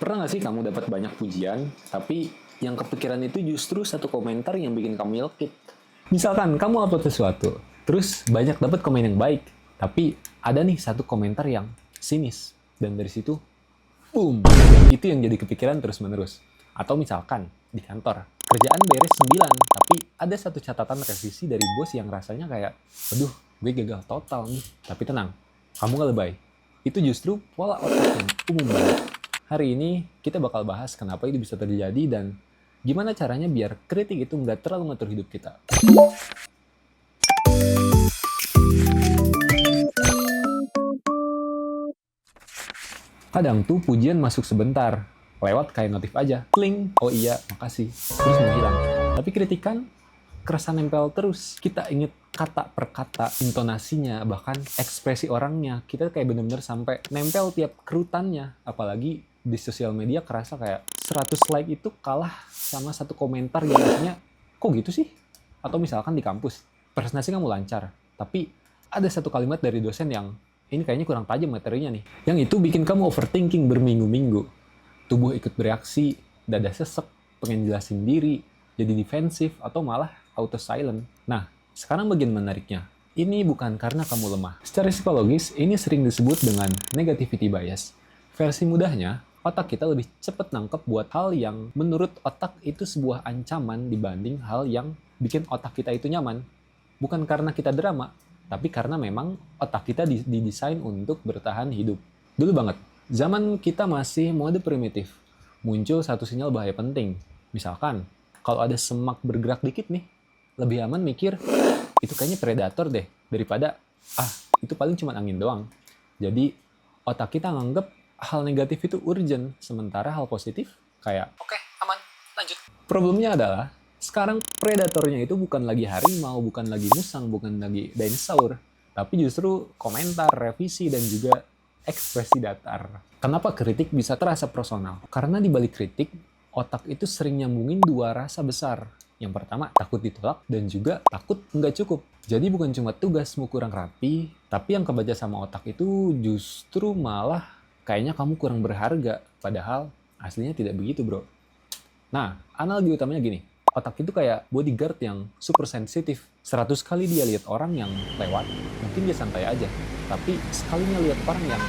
Pernah nggak sih kamu dapat banyak pujian, tapi yang kepikiran itu justru satu komentar yang bikin kamu nyelkit? Misalkan kamu upload sesuatu, terus banyak dapat komen yang baik, tapi ada nih satu komentar yang sinis. Dan dari situ, boom! Itu yang jadi kepikiran terus-menerus. Atau misalkan di kantor, kerjaan beres 9, tapi ada satu catatan revisi dari bos yang rasanya kayak, aduh, gue gagal total nih. Tapi tenang, kamu gak lebay. Itu justru pola otak yang umum banget. Hari ini kita bakal bahas kenapa itu bisa terjadi dan gimana caranya biar kritik itu nggak terlalu ngatur hidup kita. Kadang tuh pujian masuk sebentar, lewat kayak notif aja, kling, oh iya, makasih, terus menghilang. Tapi kritikan kerasa nempel terus. Kita inget kata per kata, intonasinya, bahkan ekspresi orangnya. Kita kayak bener-bener sampai nempel tiap kerutannya. Apalagi di sosial media kerasa kayak 100 like itu kalah sama satu komentar yang rasanya, kok gitu sih? Atau misalkan di kampus, presentasi kamu lancar, tapi ada satu kalimat dari dosen yang ini kayaknya kurang tajam materinya nih. Yang itu bikin kamu overthinking berminggu-minggu. Tubuh ikut bereaksi, dada sesek, pengen jelasin diri, jadi defensif, atau malah auto silent. Nah, sekarang bagian menariknya. Ini bukan karena kamu lemah. Secara psikologis, ini sering disebut dengan negativity bias. Versi mudahnya, otak kita lebih cepat nangkep buat hal yang menurut otak itu sebuah ancaman dibanding hal yang bikin otak kita itu nyaman. Bukan karena kita drama, tapi karena memang otak kita didesain untuk bertahan hidup. Dulu banget, zaman kita masih mode primitif. Muncul satu sinyal bahaya penting. Misalkan, kalau ada semak bergerak dikit nih, lebih aman mikir, itu kayaknya predator deh, daripada, itu paling cuma angin doang. Jadi, otak kita nganggep hal negatif itu urgent, sementara hal positif kayak, oke, aman, lanjut. Problemnya adalah, sekarang predatornya itu bukan lagi harimau, bukan lagi musang, bukan lagi dinosaur, tapi justru komentar, revisi, dan juga ekspresi datar. Kenapa kritik bisa terasa personal? Karena di balik kritik, otak itu sering nyambungin dua rasa besar. Yang pertama, takut ditolak, dan juga takut nggak cukup. Jadi bukan cuma tugasmu kurang rapi, tapi yang kebaca sama otak itu justru malah kayaknya kamu kurang berharga, padahal aslinya tidak begitu, bro. Nah, analogi utamanya gini, otak itu kayak bodyguard yang super sensitif. 100 kali dia lihat orang yang lewat, mungkin dia santai aja. Tapi sekalinya lihat orang yang,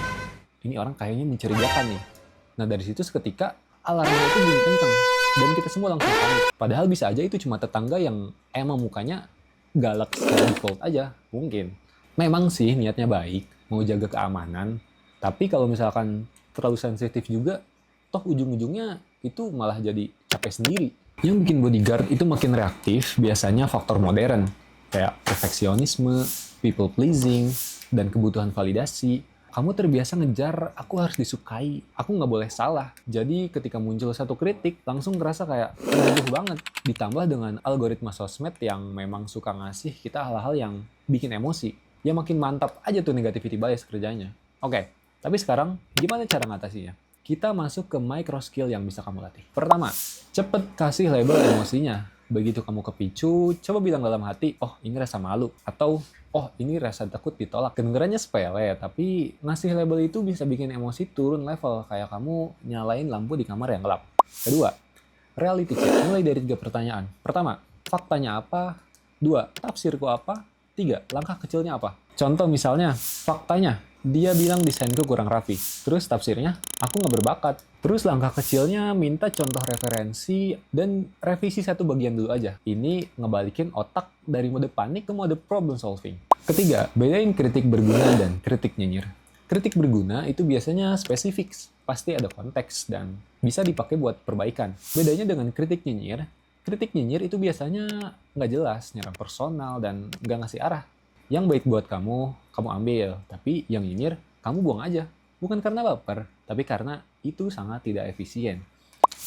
ini orang kayaknya mencurigakan nih. Nah, dari situ seketika, alarmnya itu bunyi kenceng. Dan kita semua langsung panik. Padahal bisa aja itu cuma tetangga yang emang mukanya galak secara default aja, mungkin. Memang sih niatnya baik, mau jaga keamanan, tapi kalau misalkan terlalu sensitif juga, toh ujung-ujungnya itu malah jadi capek sendiri. Yang bikin bodyguard itu makin reaktif biasanya faktor modern, kayak perfeksionisme, people pleasing, dan kebutuhan validasi. Kamu terbiasa ngejar, aku harus disukai, aku nggak boleh salah. Jadi ketika muncul satu kritik, langsung ngerasa kayak butuh banget. Ditambah dengan algoritma sosmed yang memang suka ngasih kita hal-hal yang bikin emosi. Ya makin mantap aja tuh negativity bias kerjanya. Oke. Tapi sekarang, gimana cara ngatasinya? Kita masuk ke micro skill yang bisa kamu latih. Pertama, cepet kasih label emosinya. Begitu kamu kepicu, coba bilang dalam hati, oh ini rasa malu. Atau, oh ini rasa takut ditolak. Kedengerannya sepele, tapi ngasih label itu bisa bikin emosi turun level. Kayak kamu nyalain lampu di kamar yang gelap. Kedua, reality check. Mulai dari 3 pertanyaan. Pertama, faktanya apa? 2, tafsirku apa? 3, langkah kecilnya apa? Contoh misalnya, faktanya, dia bilang desainku kurang rapi. Terus tafsirnya, aku nggak berbakat. Terus langkah kecilnya minta contoh referensi dan revisi satu bagian dulu aja. Ini ngebalikin otak dari mode panik ke mode problem solving. Ketiga, bedain kritik berguna dan kritik nyinyir. Kritik berguna itu biasanya spesifik, pasti ada konteks dan bisa dipakai buat perbaikan. Bedanya dengan kritik nyinyir itu biasanya nggak jelas, nyerang personal, dan nggak ngasih arah. Yang baik buat kamu, kamu ambil. Tapi yang nyinyir, kamu buang aja. Bukan karena baper, tapi karena itu sangat tidak efisien.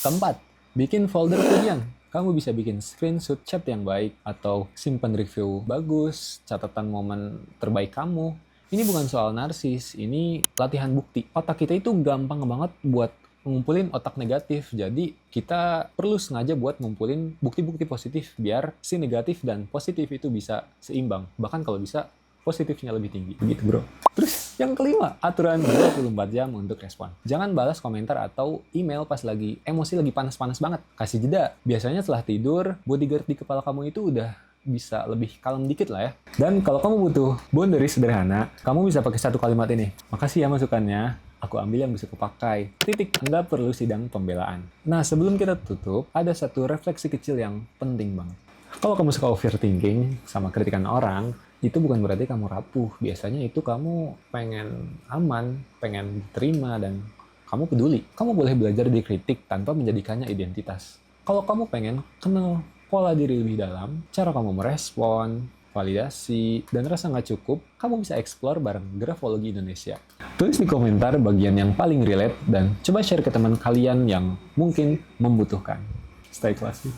Keempat, bikin folder pujian. Kamu bisa bikin screenshot chat yang baik, atau simpan review bagus, catatan momen terbaik kamu. Ini bukan soal narsis, ini latihan bukti. Otak kita itu gampang banget buat ngumpulin otak negatif, jadi kita perlu sengaja buat ngumpulin bukti-bukti positif biar si negatif dan positif itu bisa seimbang, bahkan kalau bisa positifnya lebih tinggi, begitu bro. Terus Yang kelima, aturan 24 jam untuk respon. Jangan balas komentar atau email pas lagi emosi lagi panas-panas banget. Kasih jeda. Biasanya setelah tidur, bodyguard di kepala kamu itu udah bisa lebih kalem dikit lah ya. Dan kalau kamu butuh boundary sederhana, kamu bisa pakai satu kalimat ini. Makasih ya masukannya. Aku ambil yang bisa kupakai. Titik. Anda perlu sidang pembelaan. Nah, sebelum kita tutup, ada satu refleksi kecil yang penting banget. Kalau kamu suka overthinking sama kritikan orang, itu bukan berarti kamu rapuh. Biasanya itu kamu pengen aman, pengen diterima, dan kamu peduli. Kamu boleh belajar dikritik tanpa menjadikannya identitas. Kalau kamu pengen kenal pola diri lebih dalam, cara kamu merespon, validasi, dan rasa nggak cukup, kamu bisa explore bareng Grafologi Indonesia. Tulis di komentar bagian yang paling relate, dan coba share ke teman kalian yang mungkin membutuhkan. Stay classy.